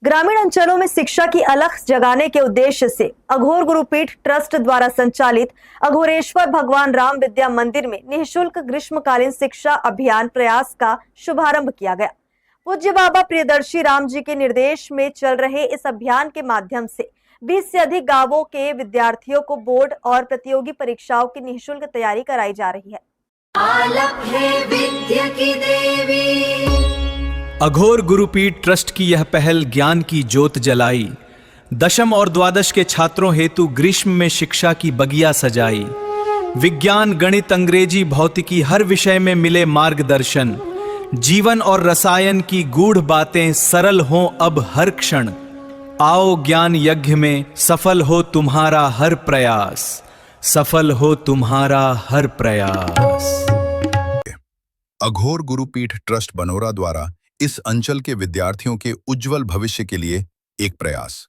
ग्रामीण अंचलों में शिक्षा की अलख जगाने के उद्देश्य से अघोर गुरुपीठ ट्रस्ट द्वारा संचालित अघोरेश्वर भगवान राम विद्या मंदिर में निःशुल्क ग्रीष्मकालीन शिक्षा अभियान प्रयास का शुभारंभ किया गया। पूज्य बाबा प्रियदर्शी राम जी के निर्देश में चल रहे इस अभियान के माध्यम से 20 से अधिक गांवों के विद्यार्थियों को बोर्ड और प्रतियोगी परीक्षाओं की निःशुल्क तैयारी कराई जा रही है। आलप है विद्या की देवी। अघोर गुरुपीठ ट्रस्ट की यह पहल ज्ञान की ज्योत जलाई, दशम और द्वादश के छात्रों हेतु ग्रीष्म में शिक्षा की बगिया सजाई। विज्ञान, गणित, अंग्रेजी, भौतिकी हर विषय में मिले मार्गदर्शन। जीवन और रसायन की गूढ़ बातें सरल हों अब हर क्षण। आओ ज्ञान यज्ञ में सफल हो तुम्हारा हर प्रयास, सफल हो तुम्हारा हर प्रयास। अघोर गुरुपीठ ट्रस्ट बनोरा द्वारा इस अंचल के विद्यार्थियों के उज्जवल भविष्य के लिए एक प्रयास।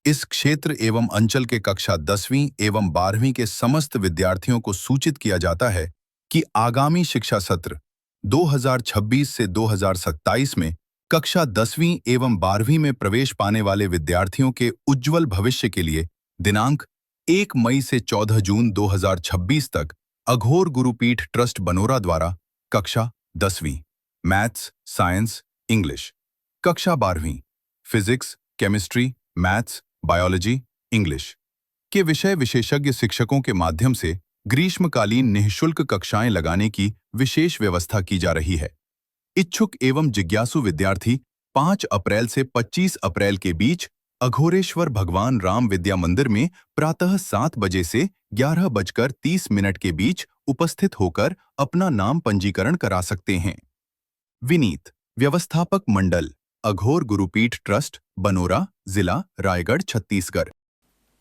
इस क्षेत्र एवं अंचल के कक्षा 10वीं एवं 12वीं के समस्त विद्यार्थियों को सूचित किया जाता है कि आगामी शिक्षा सत्र 2026 से 2027 में कक्षा 10वीं एवं 12वीं में प्रवेश पाने वाले विद्यार्थियों के उज्जवल भविष्य के लिए दिनांक 1 मई से 14 जून 2026 तक अघोर गुरुपीठ ट्रस्ट बनोरा द्वारा कक्षा 10वीं मैथ्स, साइंस, इंग्लिश, कक्षा 12वीं physics, chemistry, maths, biology, English के विषय विशेषज्ञ शिक्षकों के माध्यम से ग्रीष्मकालीन निःशुल्क कक्षाएं लगाने की विशेष व्यवस्था की जा रही है। इच्छुक एवं जिज्ञासु विद्यार्थी 5 अप्रैल से 25 अप्रैल के बीच अघोरेश्वर भगवान राम विद्या मंदिर में प्रातः 7 बजे से 11:30 के बीच उपस्थित होकर अपना नाम पंजीकरण करा सकते हैं। विनीत, व्यवस्थापक मंडल, अघोर गुरुपीठ ट्रस्ट, बनोरा, जिला रायगढ़, छत्तीसगढ़।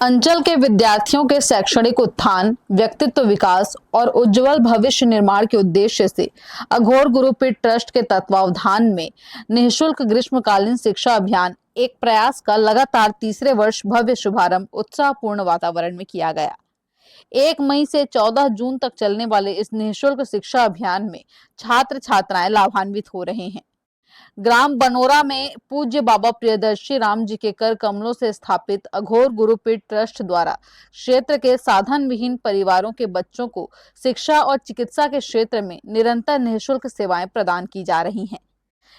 अंचल के विद्यार्थियों के शैक्षणिक उत्थान, व्यक्तित्व विकास और उज्जवल भविष्य निर्माण के उद्देश्य से अघोर गुरुपीठ ट्रस्ट के तत्वावधान में निःशुल्क ग्रीष्मकालीन शिक्षा अभियान एक प्रयास का लगातार तीसरे वर्ष भव्य शुभारंभ उत्साहपूर्ण वातावरण में किया गया। 1 मई से 14 जून तक चलने वाले इस निःशुल्क शिक्षा अभियान में छात्र छात्राएं लाभान्वित हो रहे हैं। ग्राम बनोरा में पूज्य बाबा प्रियदर्शी राम जी के कर कमलों से स्थापित अघोर गुरुपीठ ट्रस्ट द्वारा क्षेत्र के साधन विहीन परिवारों के बच्चों को शिक्षा और चिकित्सा के क्षेत्र में निरंतर निःशुल्क सेवाएं प्रदान की जा रही हैं।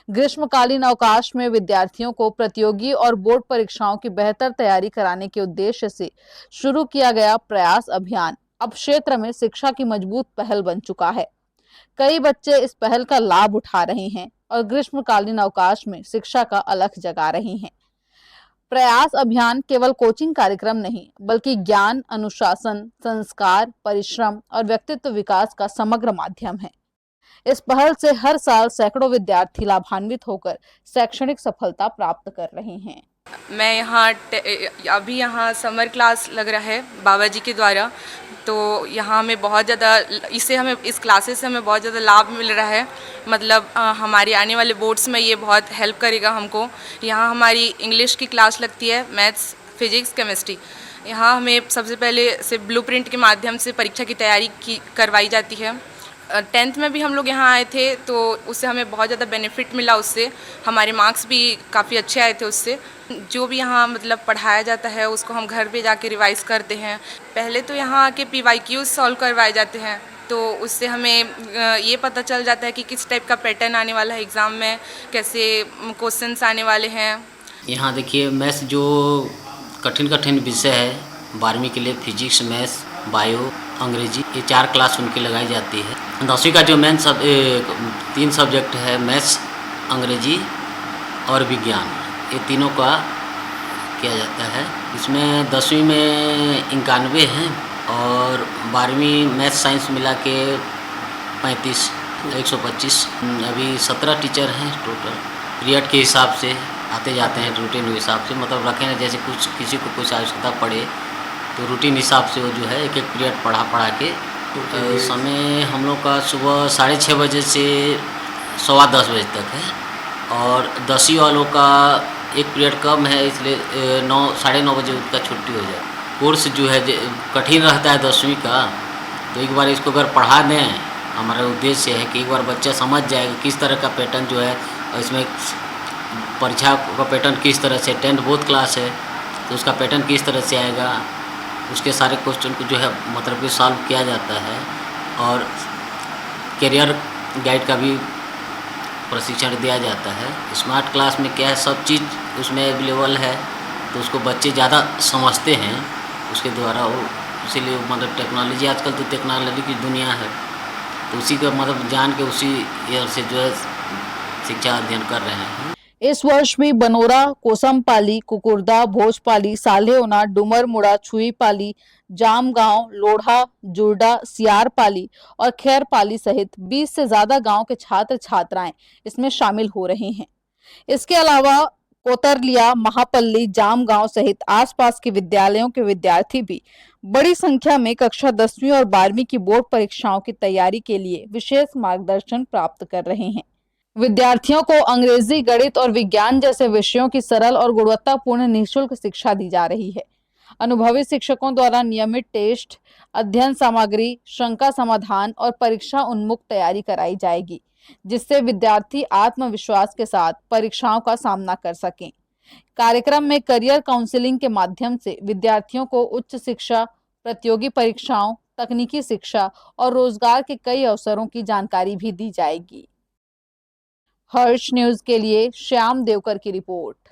ग्रीष्मकालीन अवकाश में विद्यार्थियों को प्रतियोगी और बोर्ड परीक्षाओं की बेहतर तैयारी कराने के उद्देश्य से शुरू किया गया प्रयास अभियान अब क्षेत्र में शिक्षा की मजबूत पहल बन चुका है। कई बच्चे इस पहल का लाभ उठा रहे हैं और ग्रीष्मकालीन अवकाश में शिक्षा का अलख जगा रहे हैं। प्रयास अभियान केवल कोचिंग कार्यक्रम नहीं, बल्कि ज्ञान, अनुशासन, संस्कार, परिश्रम और व्यक्तित्व विकास का समग्र माध्यम है। इस पहल से हर साल सैकड़ों विद्यार्थी लाभान्वित होकर शैक्षणिक सफलता प्राप्त कर रहे हैं। मैं अभी यहाँ समर क्लास लग रहा है बाबा जी के द्वारा, तो यहाँ हमें बहुत ज़्यादा इस क्लासेस से हमें बहुत ज़्यादा लाभ मिल रहा है। मतलब हमारे आने वाले बोर्ड्स में ये बहुत हेल्प करेगा हमको। यहाँ हमारी इंग्लिश की क्लास लगती है, मैथ्स, फिजिक्स, केमिस्ट्री। यहाँ हमें सबसे पहले से ब्लूप्रिंट के माध्यम से परीक्षा की तैयारी करवाई जाती है। 10th में भी हम लोग यहाँ आए थे, तो उससे हमें बहुत ज़्यादा बेनिफिट मिला। उससे हमारे मार्क्स भी काफ़ी अच्छे आए थे। उससे जो भी यहाँ मतलब पढ़ाया जाता है उसको हम घर पे जाके रिवाइज़ करते हैं। पहले तो यहाँ आके PYQs सॉल्व करवाए जाते हैं, तो उससे हमें ये पता चल जाता है कि किस टाइप का पैटर्न आने वाला है एग्ज़ाम में, कैसे क्वेश्चंस आने वाले हैं। यहाँ देखिए मैथ्स जो कठिन विषय है 12वीं के लिए फिजिक्स, मैथ्स, बायो, अंग्रेजी, ये 4 क्लास उनकी लगाई जाती है। 10वीं का जो मेन 3 सब्जेक्ट है मैथ्स, अंग्रेजी और विज्ञान, ये तीनों का किया जाता है। इसमें 10वीं में 91 हैं और 12वीं मैथ्स साइंस मिला के 35, 125। अभी 17 टीचर हैं टोटल। पीरियड के हिसाब से आते जाते हैं, रूटीन के हिसाब से मतलब रखे हैं। जैसे किसी को कुछ आवश्यकता पड़े तो रूटीन हिसाब से वो जो है एक पीरियड पढ़ा के। तो समय हम लोग का सुबह 6:30 बजे से 10:15 बजे तक है और 10वीं वालों का एक पीरियड कम है, इसलिए 9, 9:30 बजे उनका छुट्टी हो जाए। कोर्स जो है कठिन रहता है 10वीं का, तो एक बार इसको अगर पढ़ा दें, हमारा उद्देश्य है कि एक बार बच्चा समझ जाएगा किस तरह का पैटर्न जो है इसमें परीक्षा का पैटर्न किस तरह से, 10th बोर्ड क्लास है तो उसका पैटर्न किस तरह से आएगा, उसके सारे क्वेश्चन को जो है मतलब कि सॉल्व किया जाता है। और करियर गाइड का भी प्रशिक्षण दिया जाता है। स्मार्ट क्लास में क्या है, सब चीज़ उसमें अवेलेबल है तो उसको बच्चे ज़्यादा समझते हैं उसके द्वारा। वो इसीलिए मतलब टेक्नोलॉजी, आजकल तो टेक्नोलॉजी की दुनिया है तो उसी का मतलब जान के उसी ईयर से जो है शिक्षा अध्ययन कर रहे हैं। इस वर्ष भी बनोरा, कोसमपाली, कुकुरदा, भोजपाली, सालेहोना, डुमरमुड़ा, छुईपाली, जामगांव, लोढ़ा, जुर्डा, सियारपाली और खैरपाली सहित 20 से ज्यादा गांव के छात्र छात्राएं इसमें शामिल हो रहे हैं। इसके अलावा कोतरलिया, महापल्ली, जामगांव सहित आसपास के विद्यालयों के विद्यार्थी भी बड़ी संख्या में कक्षा 10वीं और 12वीं की बोर्ड परीक्षाओं की तैयारी के लिए विशेष मार्गदर्शन प्राप्त कर रहे हैं। विद्यार्थियों को अंग्रेजी, गणित और विज्ञान जैसे विषयों की सरल और गुणवत्तापूर्ण निःशुल्क शिक्षा दी जा रही है। अनुभवी शिक्षकों द्वारा नियमित टेस्ट, अध्ययन सामग्री, शंका समाधान और परीक्षा उन्मुख तैयारी कराई जाएगी, जिससे विद्यार्थी आत्मविश्वास के साथ परीक्षाओं का सामना कर सकें। कार्यक्रम में करियर काउंसलिंग के माध्यम से विद्यार्थियों को उच्च शिक्षा, प्रतियोगी परीक्षाओं, तकनीकी शिक्षा और रोजगार के कई अवसरों की जानकारी भी दी जाएगी। हर्ष न्यूज के लिए श्याम देवकर की रिपोर्ट।